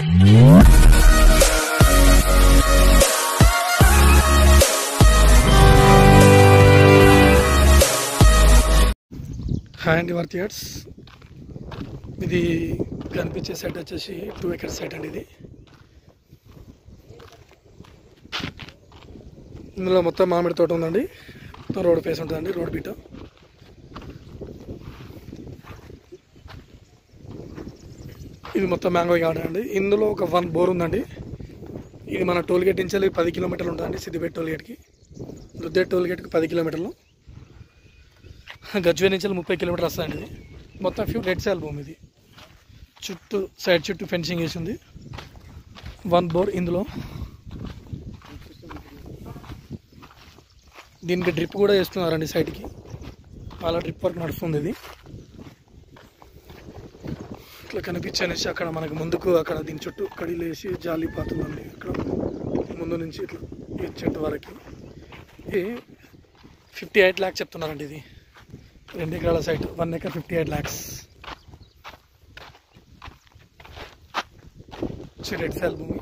Hi అండి వర్తియర్స్, ఇది కనిపించే సైట్ వచ్చేసి 2 acres సైట్ అండి. ఇది ఇందులో మొత్తం మామిడి తోట ఉందండి. మొత్తం రోడ్ ఫేస్ ఉంటుందండి, రోడ్ బీట. ఇది మొత్తం మ్యాంగో గార్డెన్ అండి. ఇందులో ఒక 1 బోర్ ఉందండి. ఇది మన టోల్గేట్ నుంచి 10 కిలోమీటర్లు ఉంటుందండి. సిద్దిపేట టోల్గేట్కి, రుద్దేట్ టోల్గేట్కి 10 కిలోమీటర్లు, గజ్వేల్ నుంచి 30 కిలోమీటర్లు వస్తుందండి. ఇది మొత్తం రెడ్ సాయిల్ భూమి. ఇది సైడ్ చుట్టూ ఫెన్సింగ్ వేసి ఉంది. 1 బోర్ ఇందులో. దీనికి డ్రిప్ కూడా వేస్తున్నారండి సైడ్కి, అలా డ్రిప్ వర్క్ నడుస్తుంది. ఇది ఇట్లా కనిపించనేసి అక్కడ మనకు ముందుకు అక్కడ దీని చుట్టూ కడీలు వేసి జాలి పాతుందండి. అక్కడ ముందు నుంచి ఇట్లా ఈ చెట్టు వరకు 58 lakhs చెప్తున్నారండి. ఇది 2 ఎకరాల site, 1 acre 58 lakhs. Red soil భూమి.